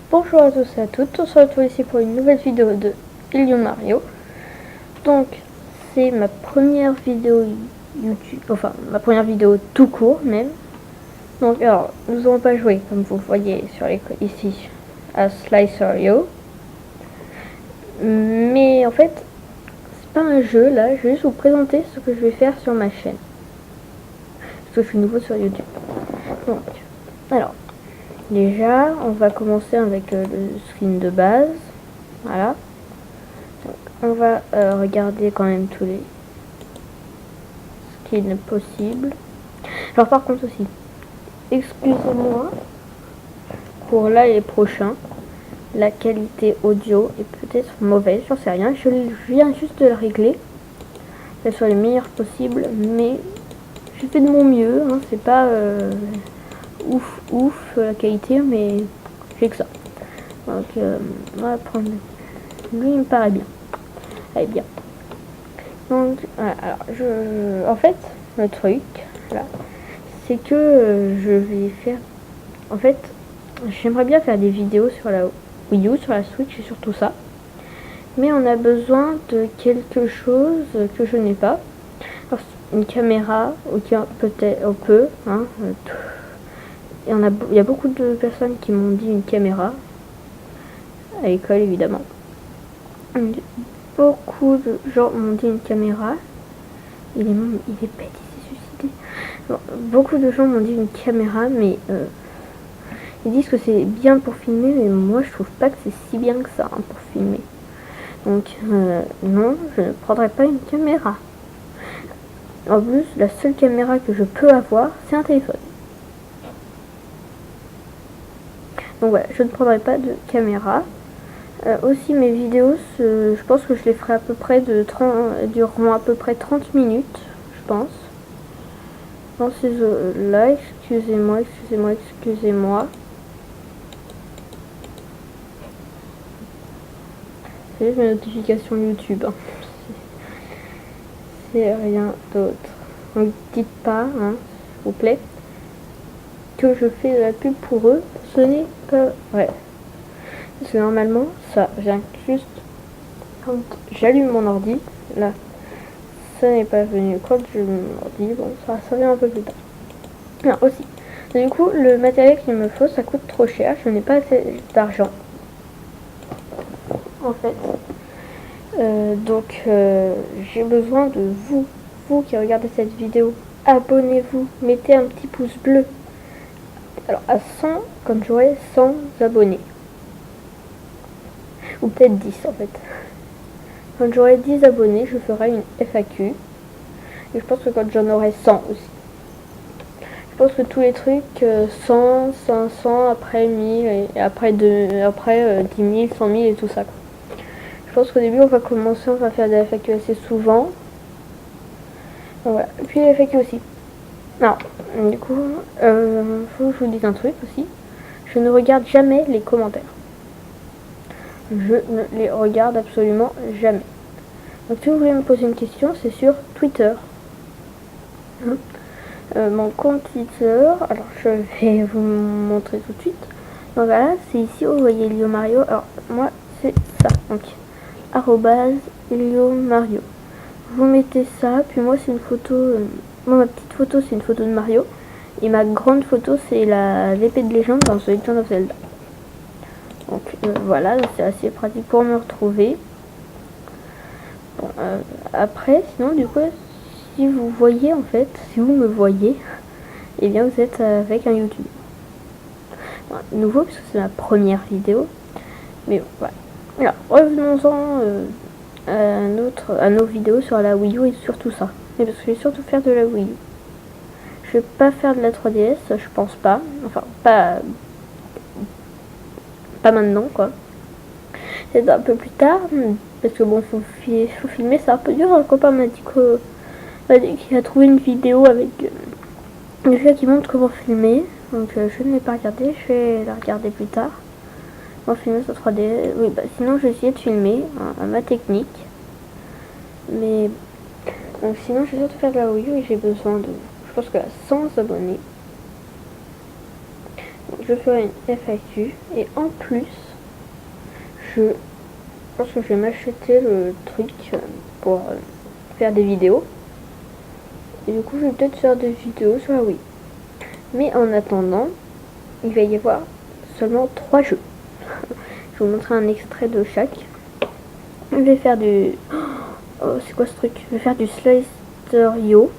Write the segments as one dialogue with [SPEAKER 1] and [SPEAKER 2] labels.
[SPEAKER 1] Bonjour à tous et à toutes, on se retrouve ici pour une nouvelle vidéo de Ilio Mario. Donc c'est ma première vidéo YouTube, enfin ma première vidéo tout court même. Donc alors nous n'allons pas jouer comme vous voyez sur ici à Slicerio. Mais en fait c'est pas un jeu là, je vais juste vous présenter ce que je vais faire sur ma chaîne. Parce que je suis nouveau sur YouTube. Donc alors déjà, on va commencer avec le screen de base. Voilà. Donc, on va regarder quand même tous les skins possibles. Alors par contre aussi, excusez-moi pour là les prochains. La qualité audio est peut-être mauvaise, j'en sais rien. Je viens juste de la régler. Qu'elle soit les meilleures possibles, mais je fais de mon mieux. Hein, c'est pas ouf la qualité, mais j'ai que ça. Donc on va prendre lui, il me paraît bien. Allez, bien. Donc voilà, alors en fait le truc là, c'est que je vais faire, en fait j'aimerais bien faire des vidéos sur la Wii U, sur la Switch et sur tout ça, mais on a besoin de quelque chose que je n'ai pas. Alors, une caméra, ok, peut-être on peut, hein, il y a beaucoup de personnes qui m'ont dit une caméra à l'école évidemment. Beaucoup de gens m'ont dit une caméra. Il est bête, il s'est suicidé. Bon, beaucoup de gens m'ont dit une caméra, mais ils disent que c'est bien pour filmer, mais moi je trouve pas que c'est si bien que ça hein, pour filmer. Donc non, je ne prendrai pas une caméra. En plus, la seule caméra que je peux avoir, c'est un téléphone. Donc voilà, je ne prendrai pas de caméra. Aussi mes vidéos, je pense que je les ferai à peu près durant à peu près 30 minutes, je pense. Dans ces là, excusez-moi. C'est juste mes notifications YouTube. Hein. C'est rien d'autre. Donc dites pas, hein, s'il vous plaît, que je fais de la pub pour eux. Ce n'est pas vrai. Parce que normalement, ça vient juste quand j'allume mon ordi. Là, ça n'est pas venu quand je mon ordi. Bon, ça vient un peu plus tard. Alors aussi, du coup, le matériel qu'il me faut, ça coûte trop cher. Je n'ai pas assez d'argent. En fait. Donc, j'ai besoin de vous qui regardez cette vidéo. Abonnez-vous, mettez un petit pouce bleu. Alors, à 100, quand j'aurai 100 abonnés. Ou peut-être 10 en fait. Quand j'aurai 10 abonnés, je ferai une FAQ. Et je pense que quand j'en aurai 100 aussi. Je pense que tous les trucs, 100, 500, après 1000, et après 10 000, 100 000 et tout ça. Quoi. Je pense qu'au début, on va faire des FAQ assez souvent. Donc voilà. Et puis les FAQ aussi. Alors, du coup, faut que je vous dise un truc aussi. Je ne regarde jamais les commentaires. Je ne les regarde absolument jamais. Donc si vous voulez me poser une question, c'est sur Twitter. Mon compte Twitter, alors je vais vous montrer tout de suite. Donc voilà, c'est ici, vous voyez Ilio Mario. Alors moi, c'est ça. Donc, @Ilio Mario. Vous mettez ça, puis moi c'est une photo. Moi ma petite photo c'est une photo de Mario. Et ma grande photo c'est l'épée de légende dans The Legend of Zelda. Donc voilà, c'est assez pratique pour me retrouver. Bon, après, sinon du coup, si vous voyez en fait, si vous me voyez, et bien vous êtes avec un YouTube. Bon, nouveau parce que c'est ma première vidéo. Mais bon, voilà. Alors, revenons-en à nos vidéos sur la Wii U et sur tout ça. Mais parce que je vais surtout faire de la Wii U. Je vais pas faire de la 3DS, je pense pas. Enfin, pas maintenant quoi. C'est un peu plus tard, parce que bon, faut filmer, c'est un peu dur. Un copain m'a dit qu'il a trouvé une vidéo avec une fille qui montre comment filmer. Donc je ne l'ai pas regardé, je vais la regarder plus tard. Comment filmer sur 3D. Oui, bah sinon j'ai essayé de filmer à ma technique. Mais donc sinon je vais surtout faire de la Wii U et j'ai besoin de, je pense que 100 abonnés. Je ferai une FAQ et en plus, je pense que je vais m'acheter le truc pour faire des vidéos. Et du coup, je vais peut-être faire des vidéos sur la Wii. Mais en attendant, il va y avoir seulement 3 jeux. Je vais vous montrer un extrait de chaque. Je vais faire du... Oh, c'est quoi ce truc? Je vais faire du Slicer.io.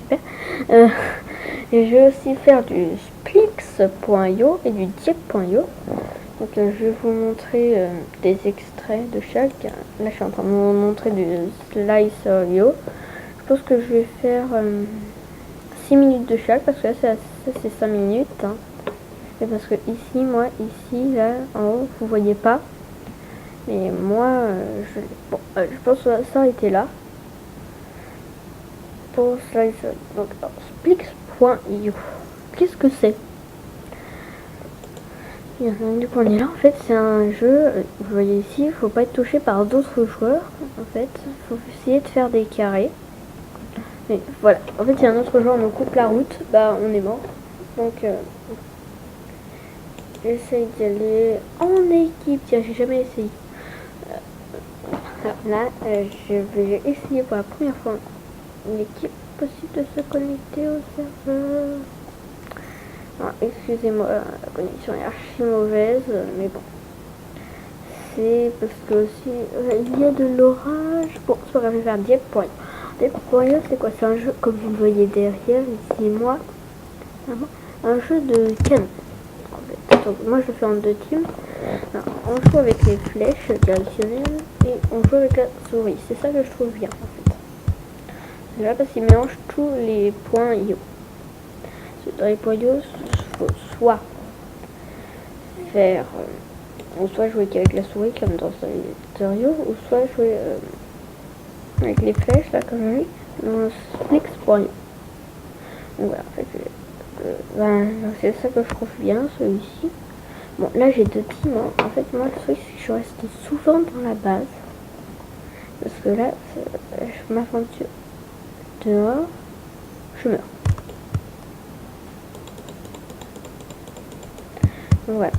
[SPEAKER 1] Super. Et je vais aussi faire du Splix.io et du Diep.io. Donc je vais vous montrer des extraits de chaque. Là je suis en train de vous montrer du Slicer.io. Je pense que je vais faire 6 minutes de chaque parce que là ça c'est 5 minutes. Hein. Et parce que ici, moi, ici, là, en haut, vous voyez pas. Mais moi, je pense que ça va s'arrêter là. Pour Slicer. Donc, Splix.io. Qu'est-ce que c'est? Du coup, on est là. En fait, c'est un jeu. Vous voyez ici, il faut pas être touché par d'autres joueurs. En fait, il faut essayer de faire des carrés. Mais voilà. En fait, si un autre joueur nous coupe la route, bah, on est mort. Donc, j'essaye d'y aller en équipe. Tiens, j'ai jamais essayé. Là, je vais essayer pour la première fois une équipe possible de se connecter au serveur. Excusez-moi, la connexion est archi mauvaise, mais bon. C'est parce que aussi il y a de l'orage. Bon, c'est pas grave, je vais faire Diep.io. Diep.io, c'est quoi? C'est un jeu, comme vous le voyez derrière, ici, moi. Un jeu de canon. Donc, moi, je le fais en 2 teams. Alors, on joue avec les flèches directionnelles et on joue avec la souris. C'est ça que je trouve bien, en fait. Là, parce qu'il mélange tous les points IO. Dans les points IO, il faut soit faire... ou soit jouer qu'avec la souris, comme dans Solitario, ou soit jouer avec les flèches, là, comme lui, dans Splix.io. Donc voilà, en fait, c'est ça que je trouve bien, celui-ci. Bon, là j'ai 2 teams. Hein. En fait, moi, le truc, c'est que je reste souvent dans la base. Parce que là, je m'aventure dehors, je meurs. Donc voilà.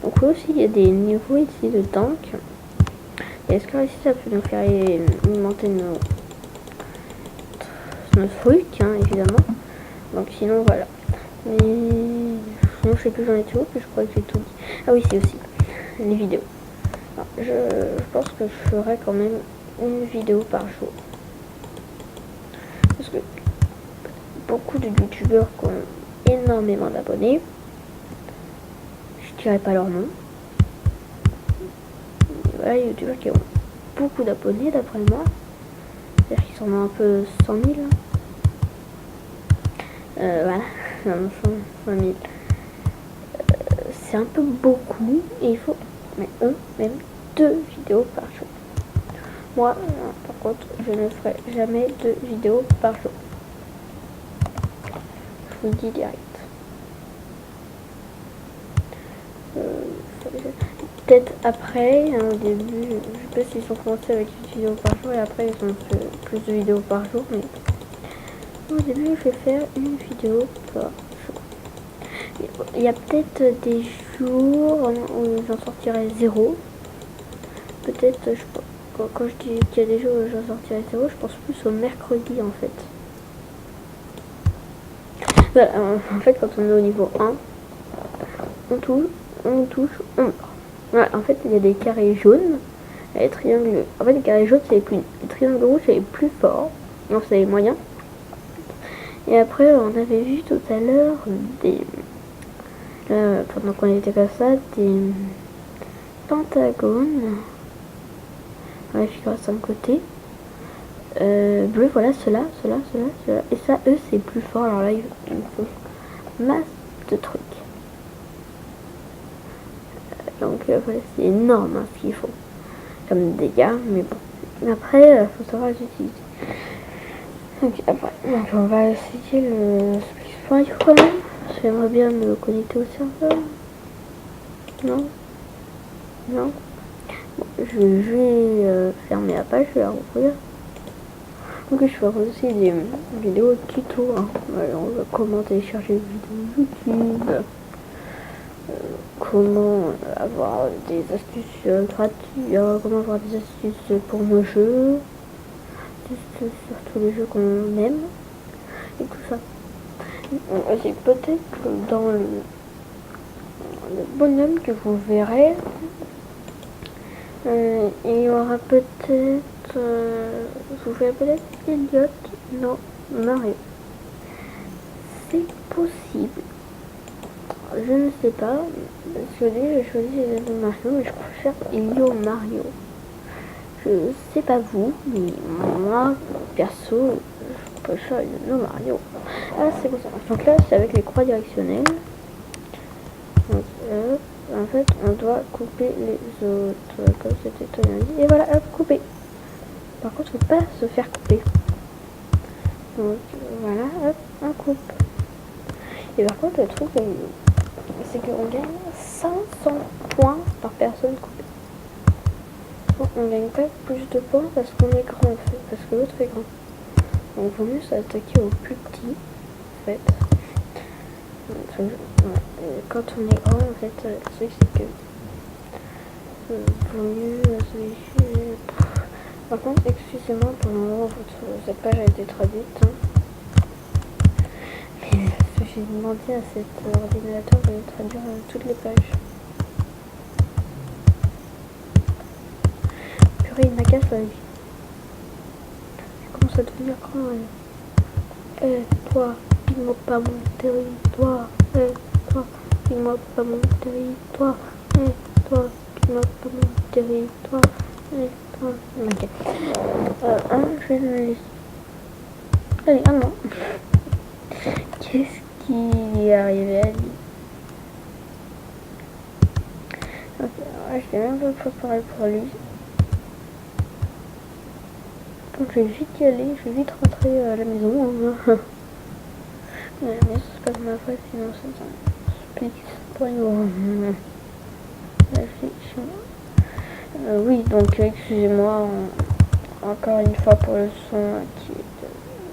[SPEAKER 1] Donc là aussi, il y a des niveaux ici de tank. Et est-ce que ici, ça peut nous faire augmenter nos trucs, hein, évidemment. Donc sinon, voilà. Mais sinon, je sais plus, j'en ai tout, puis je crois que j'ai tout dit. Ah oui, c'est aussi les vidéos. Alors, je pense que je ferai quand même une vidéo par jour. Parce que beaucoup de youtubeurs qui ont énormément d'abonnés, je dirais pas leur nom. Voilà, les youtubeurs qui ont beaucoup d'abonnés d'après moi. C'est-à-dire qu'ils sont un peu 100 000. Voilà, 100 000. C'est un peu beaucoup et il faut même 2 vidéos par jour. Moi, par contre, je ne ferai jamais 2 vidéos par jour. Je vous le dis direct. Peut-être après, hein, au début, je sais pas s'ils ont commencé avec une vidéo par jour et après ils ont fait plus de vidéos par jour, mais au début je vais faire une vidéo par jour. Il y a peut-être des jours où j'en sortirai 0. Peut-être, quand je dis qu'il y a des jours où j'en sortirai 0, je pense plus au mercredi en fait. Voilà, en fait quand on est au niveau 1, on touche, on meurt. Voilà, en fait il y a des carrés jaunes et les triangles. En fait les carrés jaunes c'est les plus. Les triangles rouges c'est les plus forts. Donc c'est les moyens. Et après on avait vu tout à l'heure des. Pendant qu'on était comme ça, des pentagones. Ouais, figure à 5 côtés. Bleu, voilà, ceux-là. Et ça, eux, c'est plus fort. Alors là, ils font masse de trucs. Donc voilà, c'est énorme hein, ce qu'ils font comme dégâts, mais bon. Après, faut savoir les utiliser. Donc, après, donc on va essayer le Splix.io quand même. J'aimerais bien me connecter au serveur. Non. Bon, je vais fermer la page, je vais la rouvrir. Donc je ferai aussi des vidéos tuto, hein. Alors, comment télécharger une vidéo YouTube, comment avoir des astuces gratuites, comment avoir des astuces pour nos jeux, sur tous les jeux qu'on aime, et tout ça. Aussi peut-être que dans le bonhomme que vous verrez, il y aura peut-être, vous verrez peut-être Elliot, non, Mario. C'est possible. Je ne sais pas. Parce que j'ai choisi Mario, mais je préfère Elio Mario. Je sais pas vous, mais moi, perso, je préfère Elio Mario. Ah, c'est comme ça. Donc là, c'est avec les croix directionnelles. Donc, en fait, on doit couper les autres, comme c'était bien dit. Et voilà, hop, couper. Par contre, il ne faut pas se faire couper. Donc, voilà, hop, on coupe. Et par contre, le truc, c'est qu'on gagne 500 points par personne coupée. Bon, on gagne pas plus de points parce qu'on est grand, en fait, parce que l'autre est grand. Donc, il vaut mieux s'attaquer aux plus petits, en fait. Quand on est grand, en fait, le truc, c'est que vaut mieux Par contre, excusez-moi pour le moment, cette page a été traduite. Hein. Mais j'ai demandé à cet ordinateur de traduire toutes les pages. Purée, il m'agace la vie. Je commence à devenir grand. Toi, dis-moi pas mon territoire. Toi, dis-moi pas mon territoire. Toi, dis-moi pas mon territoire. Toi. Ok. Je vais le laisser. Allez, un an. Qu'est-ce qui est arrivé à lui? Ok, alors je l'ai même pas préparé pour lui. Donc je vais vite y aller, je vais vite rentrer à la maison. Hein. Mais c'est pas de ma faute, sinon c'est un split pour nous. Oui, donc excusez-moi encore une fois pour le son qui est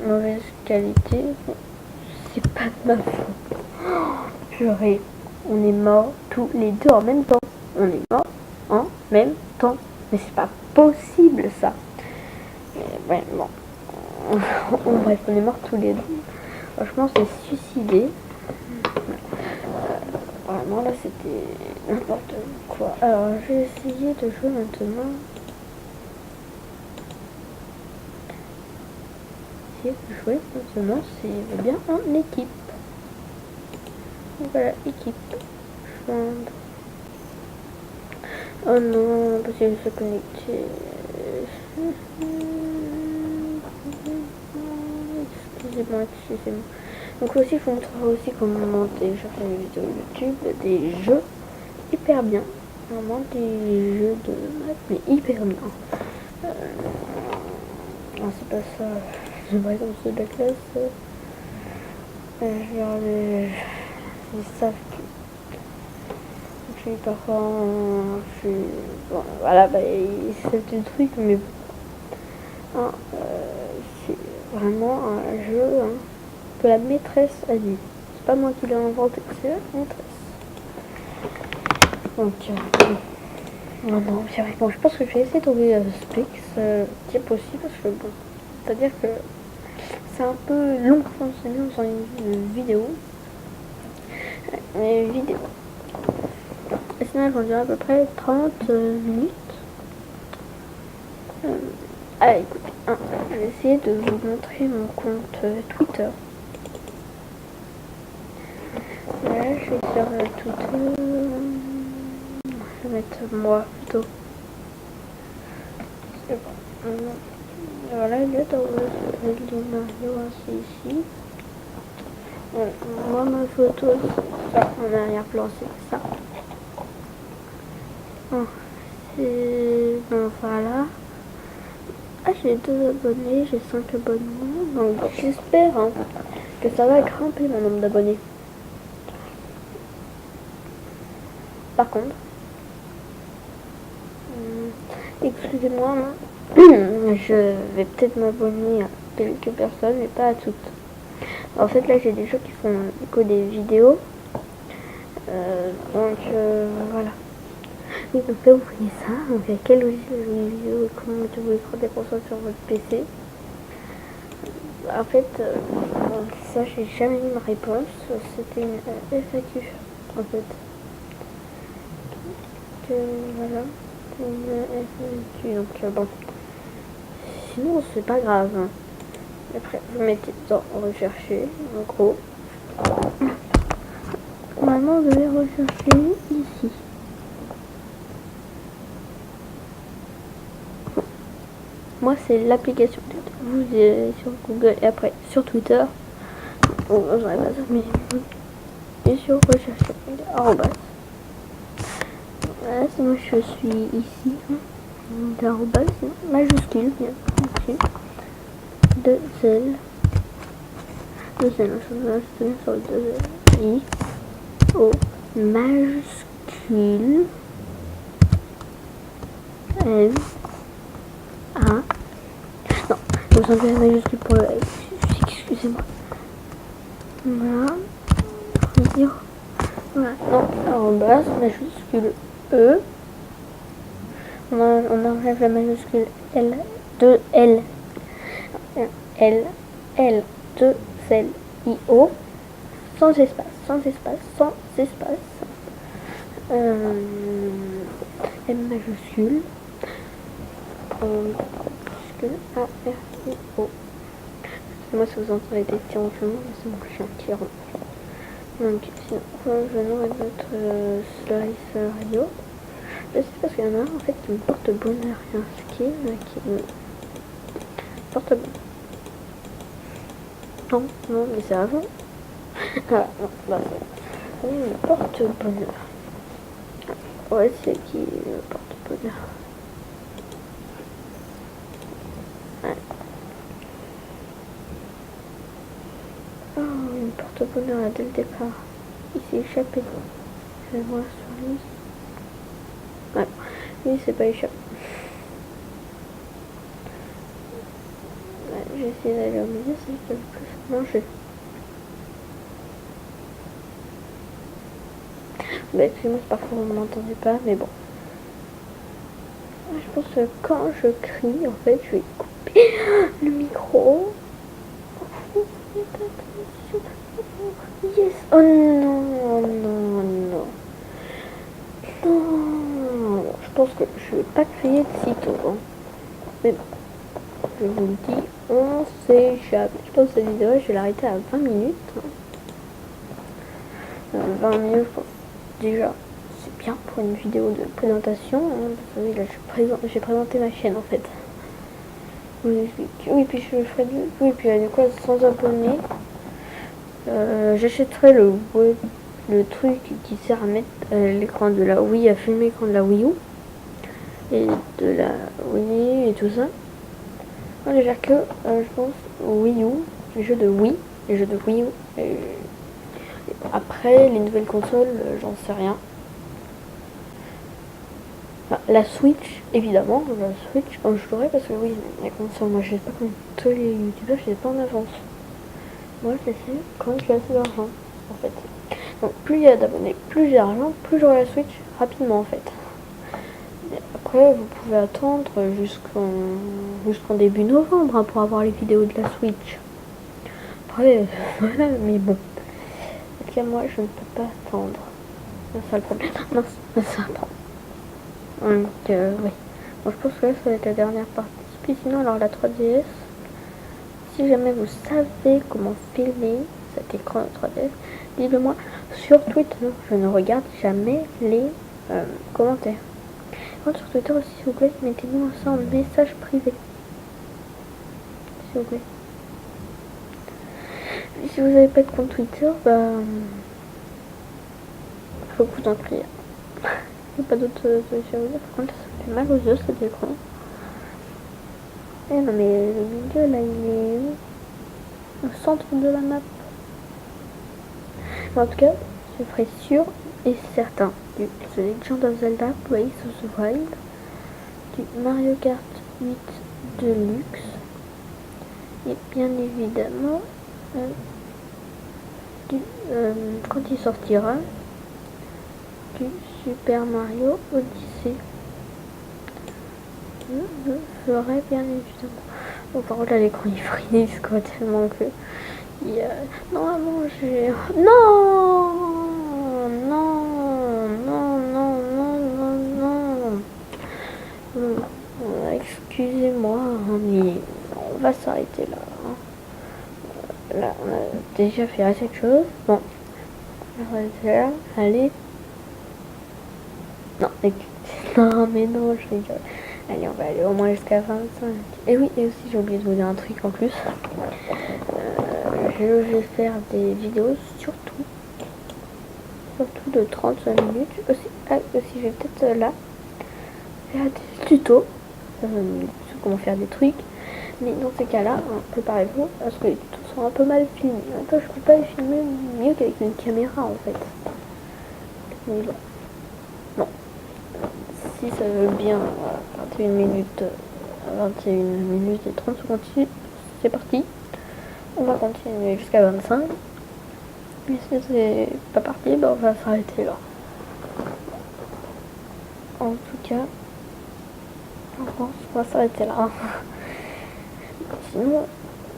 [SPEAKER 1] de mauvaise qualité. C'est pas de ma faute. Purée, on est morts tous les deux en même temps. On est morts en même temps. Mais c'est pas possible ça. Mais ouais, bon. Bref, on est morts tous les deux. Franchement, c'est suicidé. Vraiment, là, c'était n'importe quoi. Alors, je vais essayer de jouer maintenant. Essayer de jouer maintenant, c'est bien en équipe. Voilà, équipe. Joindre. Oh non, parce qu'il se connecter. Excusez-moi. Donc aussi, je vous montrerai aussi comment télécharger des vidéos YouTube, des jeux hyper bien. Vraiment des jeux de maths, mais hyper bien. C'est pas ça. Par exemple, ceux de la classe. Ils savent que je suis parfois bon, voilà, c'est des trucs, mais bon. C'est vraiment un jeu que la maîtresse a dit. C'est pas moi qui l'ai inventé, c'est la maîtresse. Donc, non, c'est vrai. Bon, je pense que je vais essayer de trouver Spix, qui est possible, parce que bon, c'est-à-dire que c'est un peu long pour enseigner dans une vidéo. Mais vidéo. Et sinon, j'en dirai à peu près 30 minutes. Allez, écoutez, je vais essayer de vous montrer mon compte Twitter. Voilà, je vais sur Twitter. Je vais mettre moi plutôt. C'est bon. Voilà, il y a Mario, c'est ici. Moi, ma photo, c'est ça. En arrière-plan, c'est ça. Bon, voilà. Ah, j'ai 2 abonnés, j'ai 5 abonnements. Donc, j'espère que ça va grimper mon nombre d'abonnés. Par contre, excusez-moi, je vais peut-être m'abonner quelques personnes, mais pas à toutes. En fait, là, j'ai des gens qui font du coup des vidéos. Voilà. Oui, donc là, vous voyez ça. Donc, à quel logiciel de vidéo et comment vous écran décroissant sur votre PC. En fait, ça, j'ai jamais eu ma réponse. C'était une FAQ, en fait. Voilà. Une FAQ, donc bon. Sinon, c'est pas grave. Hein. Après, vous mettez dans rechercher, en gros. Normalement, vous devez rechercher ici. Moi, c'est l'application. Vous allez sur Google et après sur Twitter. Bon, j'aurais pas ça, mais. Et sur rechercher. Arrobas. Voilà, c'est moi, je suis ici. Arrobas, majuscule, bien. Ici. De zèle. De zèle, je vais tenir sur le de zèle. I. O. Majuscule. L. A. Non, je vous enlève la majuscule pour le L. Excusez-moi. Voilà. Dire. Voilà. Non, arrobas, majuscule E. On enlève la majuscule L. 2 L. L. L. 2 L. I. O. Sans espace. Sans espace. Sans espace. M majuscule. Majuscule A. R. I. O. Moi, si vous entendez des petits ronflements, c'est mon chien qui ronfle. Donc, sinon, venons à notre Slice Radio. Je sais parce qu'il y en a un en fait qui me porte bonheur. Il y a un skin qui me porte bonheur. Non, mais c'est avant. Ah, non, bah ça. Il me porte bonheur. Ouais, c'est qui me porte bonheur. Ouais. Oh, il me porte bonheur là dès le départ. Il s'est échappé. Je vais voir sur lui. Ouais, lui c'est pas échappé. Ouais, j'ai essayé d'aller au milieu, c'est juste le plus manger. Bah excusez-moi, parfois vous ne m'entendez pas, mais bon. Je pense que quand je crie, en fait, je vais couper le micro. Yes. Oh non, non, non. Non. Je pense que je vais pas crier de sitôt. Hein. Mais bon, je vous le dis, on sait jamais. Je pense que cette vidéo, je vais l'arrêter à 20 minutes. 20 minutes, je pense. Déjà, c'est bien pour une vidéo de présentation. Hein, parce que là, j'ai présenté ma chaîne en fait. Oui, puis je ferai du. Oui, puis du coup, sans abonnés. J'achèterai le truc qui sert à mettre l'écran de la Wii, à filmer l'écran de la Wii U et de la Wii et tout ça. On va faire que je pense Wii U, les jeux de Wii U. Et après les nouvelles consoles, j'en sais rien. Enfin, la Switch, évidemment, la Switch quand je l'aurai parce que oui, la console, moi je sais pas comme tous les youtubeurs, je sais pas en avance. Moi, je le sais quand j'ai assez d'argent, en fait. Donc, plus il y a d'abonnés, plus j'ai d'argent, plus j'aurai la Switch rapidement, en fait. Et après, vous pouvez attendre jusqu'en début novembre hein, pour avoir les vidéos de la Switch. Après, voilà, mais bon. Ok, moi, je ne peux pas attendre. C'est ça le problème. Non, c'est ça. Donc, oui. Bon, je pense que là, ça va être la dernière partie. Puis sinon, alors, la 3DS. Si jamais vous savez comment filmer cet écran de 3DS, dites-le moi sur Twitter. Je ne regarde jamais les commentaires. Sur Twitter aussi, s'il vous plaît, mettez-nous ça en message privé. S'il vous plaît. Et si vous n'avez pas de compte Twitter, bah... faut que vous en criez. Il n'y a pas d'autre solution à vous dire. Par contre, ça fait mal aux yeux cet écran. Eh non mais le milieu là il est au centre de la map. En tout cas, je ferai sûr et certain du The Legend of Zelda Breath of the Wild, du Mario Kart 8 Deluxe Et bien évidemment, quand il sortira, du Super Mario Odyssey. Je le ferai bien évidemment. Bon, par contre, là, l'écran il frise quoi, tellement que. Normalement, j'ai. Non! Non! Non, non, non, non, non! Excusez-moi, mais on va s'arrêter là. Là, on a déjà fait assez de choses. Bon, on va s'arrêter là. Allez. Non, non, mais non, je rigole. Allez, on va aller au moins jusqu'à 25. Et oui, et aussi, j'ai oublié de vous dire un truc en plus. Je vais faire des vidéos surtout de 35 minutes. Aussi je vais peut-être là faire des tutos sur comment faire des trucs. Mais dans ces cas-là, préparez-vous parce que les tutos sont un peu mal filmés. Attends, je peux pas les filmer mieux qu'avec une caméra en fait. Mais bon. Non. Si ça veut bien, 21 minutes, 21 minutes et 30 secondes, c'est parti. On va continuer jusqu'à 25. Mais si c'est pas parti, ben on va s'arrêter là. En tout cas, je pense qu'on va s'arrêter là. Sinon,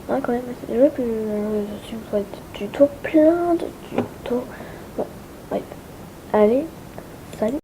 [SPEAKER 1] quand même, c'est vrai que je suis de tutos, plein de tutos. Bon, ouais. Allez,